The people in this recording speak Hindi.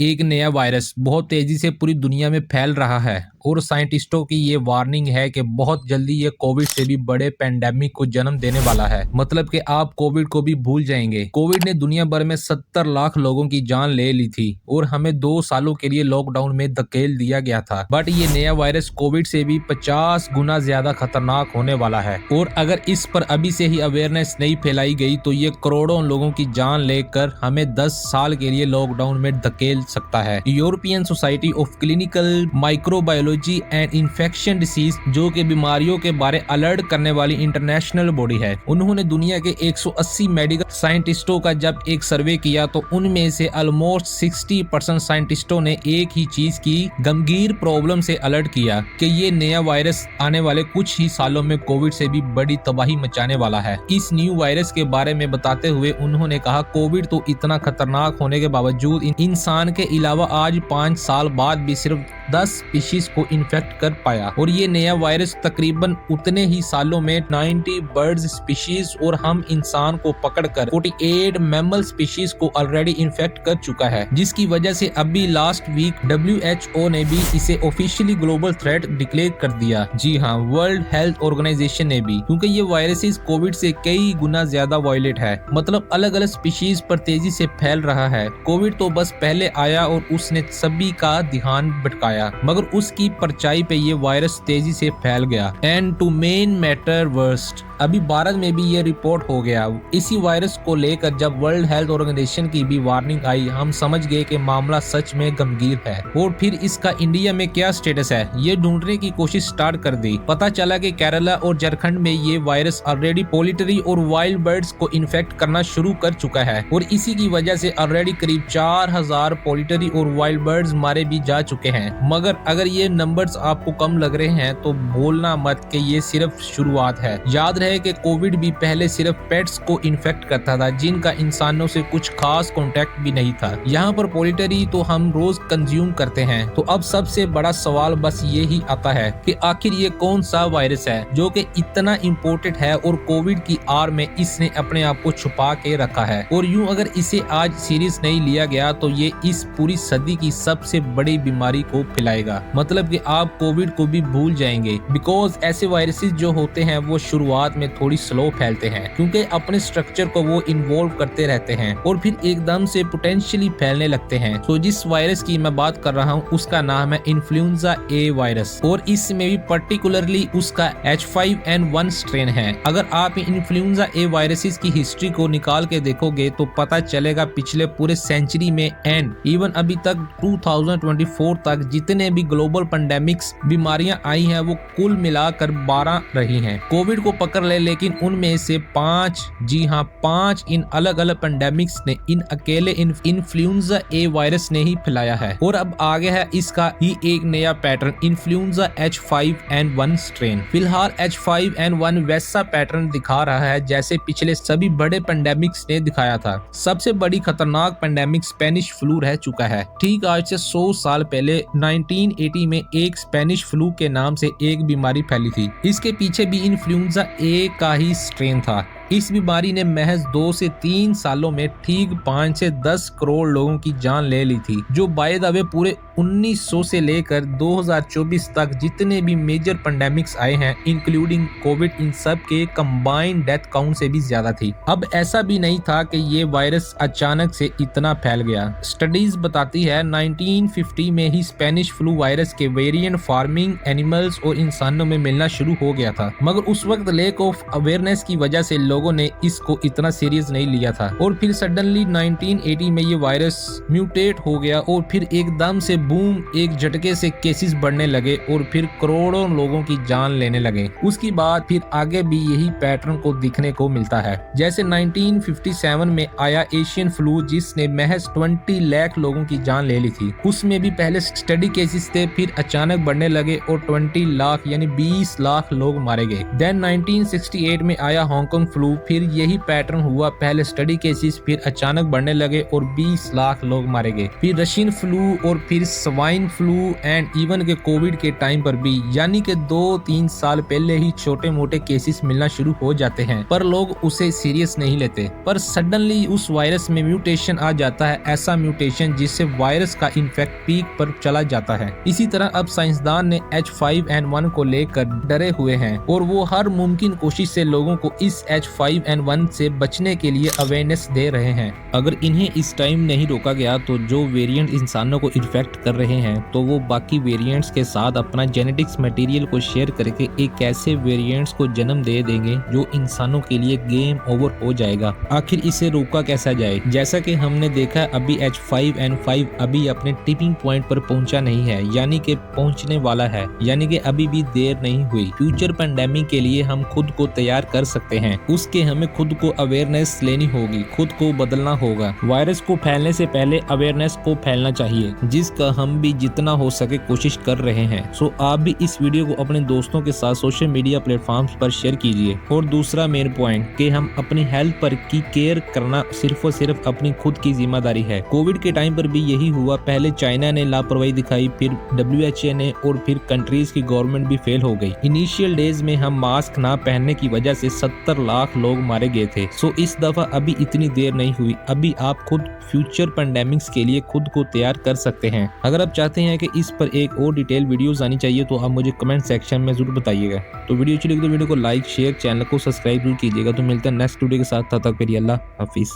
एक नया वायरस बहुत तेजी से पूरी दुनिया में फैल रहा है और साइंटिस्टों की ये वार्निंग है कि बहुत जल्दी ये कोविड से भी बड़े पेंडेमिक को जन्म देने वाला है। मतलब कि आप कोविड को भी भूल जाएंगे। कोविड ने दुनिया भर में 70 लाख लोगों की जान ले ली थी और हमें 2 सालों के लिए लॉकडाउन में धकेल दिया गया था। बट ये नया वायरस कोविड से भी 50 गुना ज्यादा खतरनाक होने वाला है और अगर इस पर अभी से ही अवेयरनेस नहीं फैलाई गई तो ये करोड़ों लोगों की जान लेकर हमें 10 साल के लिए लॉकडाउन में धकेल सकता है। European society of clinical microbiology and infection disease, जो कि बीमारियों के बारे अलर्ट करने वाली इंटरनेशनल बॉडी है, उन्होंने दुनिया के 180 मेडिकल साइंटिस्टों का जब एक सर्वे किया तो उनमें से ऑलमोस्ट 60% साइंटिस्टों ने एक ही चीज की गंभीर प्रॉब्लम से अलर्ट किया कि ये नया वायरस आने वाले कुछ ही सालों में कोविड से भी बड़ी तबाही मचाने वाला है। इस न्यू वायरस के बारे में बताते हुए उन्होंने कहा, कोविड तो इतना खतरनाक होने के बावजूद इंसान के अलावा आज 5 साल बाद भी सिर्फ 10 स्पीशीज को इन्फेक्ट कर पाया और ये नया वायरस तकरीबन उतने ही सालों में 90 बर्ड्स स्पीशीज और हम इंसान को पकड़कर 48 मैमल स्पीशीज को ऑलरेडी इन्फेक्ट कर चुका है, जिसकी वजह से अभी लास्ट वीक WHO ने भी इसे ऑफिशियली ग्लोबल थ्रेट डिक्लेयर कर दिया। जी हाँ, वर्ल्ड हेल्थ ऑर्गेनाइजेशन ने भी, क्योंकि ये वायरसेस कोविड से कई गुना ज्यादा वायलेंट है। मतलब अलग अलग स्पीशीज पर तेजी से फैल रहा है। कोविड तो बस पहले आया और उसने सभी का ध्यान भटकाया, मगर उसकी परछाई पे ये वायरस तेजी से फैल गया। And to make matters worse, अभी भारत में भी ये रिपोर्ट हो गया। इसी वायरस को लेकर जब वर्ल्ड हेल्थ ऑर्गेनाइजेशन की भी वार्निंग आई, हम समझ गए कि मामला सच में गंभीर है। और फिर इसका इंडिया में क्या स्टेटस है, ये ढूंढने की कोशिश स्टार्ट कर दी। पता चला कि केरला और झारखंड में ये वायरस ऑलरेडी पोल्ट्री और वाइल्ड बर्ड्स को इन्फेक्ट करना शुरू कर चुका है और इसी की वजह से ऑलरेडी करीब 4000 पोल्ट्री और वाइल्ड बर्ड्स मारे भी जा चुके हैं। मगर अगर ये नंबर्स आपको कम लग रहे हैं तो भूलना मत कि ये सिर्फ शुरुआत है। याद रहे कि कोविड भी पहले सिर्फ पेट्स को इन्फेक्ट करता था, जिनका इंसानों से कुछ खास कांटेक्ट भी नहीं था। यहाँ पर पोल्ट्री तो हम रोज कंज्यूम करते हैं। तो अब सबसे बड़ा सवाल बस ये ही आता है कि आखिर ये कौन सा वायरस है जो कि इतना इम्पोर्टेंट है और कोविड की आड़ में इसने अपने आप को छुपा के रखा है। और यूं अगर इसे आज सीरियस नहीं लिया गया तो ये इस पूरी सदी की सबसे बड़ी बीमारी को फैलाएगा। मतलब कि आप कोविड को भी भूल जाएंगे, बिकॉज ऐसे वायरसेस जो होते हैं वो शुरुआत में थोड़ी स्लो फैलते हैं, क्योंकि अपने स्ट्रक्चर को वो इन्वॉल्व करते रहते हैं और फिर एकदम से पोटेंशियली फैलने लगते हैं। तो जिस वायरस की मैं बात कर रहा हूँ उसका नाम है इन्फ्लुएंजा ए वायरस और इसमें भी पर्टिकुलरली उसका H5N1 स्ट्रेन है। अगर आप इन्फ्लुएंजा ए वायरसेस की हिस्ट्री को निकाल के देखोगे तो पता चलेगा पिछले पूरे सेंचुरी में एंड इवन अभी तक 2024 तक जितने भी ग्लोबल पेंडेमिक्स बीमारियां आई हैं वो कुल मिलाकर 12 रही हैं। कोविड को पकड़ ले, लेकिन उनमें से 5, जी हाँ 5 इन अलग अलग पेंडेमिक्स ने इन अकेले इन्फ्लुएंजा ए वायरस ने ही फैलाया है। और अब आगे है इसका ही एक नया पैटर्न, इन्फ्लुएंजा H5N1 स्ट्रेन। फिलहाल H5N1 वैसा पैटर्न दिखा रहा है जैसे पिछले सभी बड़े पेंडेमिक्स ने दिखाया था। सबसे बड़ी खतरनाक पेंडेमिक स्पेनिश फ्लू रह चुका है। ठीक आज से 100 साल पहले 1980 में एक स्पेनिश फ्लू के नाम से एक बीमारी फैली थी। इसके पीछे भी इन्फ्लुएंजा ए का ही स्ट्रेन था। इस बीमारी ने महज 2 से 3 सालों में ठीक 5 से 10 करोड़ लोगों की जान ले ली थी, जो बाय द वे पूरे 1900 से लेकर 2024 तक जितने भी मेजर पेंडेमिक्स आए हैं इंक्लूडिंग कोविड, इन सब के कंबाइंड डेथ काउंट से भी ज्यादा थी। अब ऐसा भी नहीं था कि ये वायरस अचानक से इतना फैल गया। स्टडीज बताती है 1950 में ही स्पेनिश फ्लू वायरस के वेरिएंट फार्मिंग एनिमल्स और इंसानों में मिलना शुरू हो गया था, मगर उस वक्त लैक ऑफ अवेयरनेस की वजह से लोगों ने इसको इतना सीरियस नहीं लिया था। और फिर सडनली 1980 में ये वायरस म्यूटेट हो गया और फिर एकदम से बूम, एक झटके से केसेस बढ़ने लगे और फिर करोड़ों लोगों की जान लेने लगे। उसके बाद फिर आगे भी यही पैटर्न को दिखने को मिलता है। जैसे 1957 में आया एशियन फ्लू जिसने महज 20 लाख लोगों की जान ले ली थी। उसमें भी पहले स्टडी केसेस थे, फिर अचानक बढ़ने लगे और 20 लाख यानी 20 लाख लोग मारे गए। देन 1968 में आया हांगकांग फ्लू फ्लू, फिर यही पैटर्न हुआ, पहले स्टडी केसेस फिर अचानक बढ़ने लगे और 20 लाख लोग मारे गए, फिर रशियन फ्लू और फिर स्वाइन फ्लू एंड इवन के कोविड के टाइम पर भी, यानी कि 2-3 साल पहले ही छोटे मोटे केसेस मिलना शुरू हो जाते हैं पर लोग उसे सीरियस नहीं लेते। पर सडनली उस वायरस में म्यूटेशन आ जाता है, ऐसा म्यूटेशन जिससे वायरस का इन्फेक्ट पीक पर चला जाता है। इसी तरह अब साइंसदान ने H5N1 को लेकर डरे हुए हैं और वो हर मुमकिन कोशिश से लोगों को इस H5N1 से बचने के लिए अवेयरनेस दे रहे हैं। अगर इन्हें इस टाइम नहीं रोका गया तो जो वेरिएंट इंसानों को इन्फेक्ट कर रहे हैं तो वो बाकी वेरिएंट्स के साथ अपना जेनेटिक्स मटेरियल को शेयर करके एक ऐसे वेरिएंट्स को जन्म दे देंगे जो इंसानों के लिए गेम ओवर हो जाएगा। आखिर इसे रोका कैसा जाए? जैसा कि हमने देखा अभी H5N5 अभी अपने टिपिंग पॉइंट पर पहुंचा नहीं है, यानी कि पहुंचने वाला है, यानी कि अभी भी देर नहीं हुई। फ्यूचर पेंडेमिक के लिए हम खुद को तैयार कर सकते हैं, उसके हमें खुद को अवेयरनेस लेनी होगी, खुद को बदलना होगा। वायरस को फैलने से पहले अवेयरनेस को फैलना चाहिए, जिसका हम भी जितना हो सके कोशिश कर रहे हैं। सो आप भी इस वीडियो को अपने दोस्तों के साथ सोशल मीडिया प्लेटफॉर्म्स पर शेयर कीजिए। और दूसरा मेन पॉइंट कि हम अपनी हेल्थ पर की केयर करना सिर्फ और सिर्फ अपनी खुद की जिम्मेदारी है। कोविड के टाइम पर भी यही हुआ, पहले चाइना ने लापरवाही दिखाई, फिर WHO ने और फिर कंट्रीज की गवर्नमेंट भी फेल हो गई। इनिशियल डेज में हम मास्क ना पहनने की वजह से 70 लाख लोग मारे गए थे। सो इस दफा अभी इतनी देर नहीं हुई, अभी आप खुद फ्यूचर पेंडेमिक्स के लिए खुद को तैयार कर सकते हैं। अगर आप चाहते हैं कि इस पर एक और डिटेल वीडियोस आनी चाहिए तो आप मुझे कमेंट सेक्शन में जरूर बताइएगा। तो वीडियो अच्छी लगी तो वीडियो को लाइक शेयर, चैनल को सब्सक्राइब जरूर कीजिएगा। तो मिलते हैं नेक्स्ट वीडियो के साथ, तब तक के लिए अल्लाह हाफिज।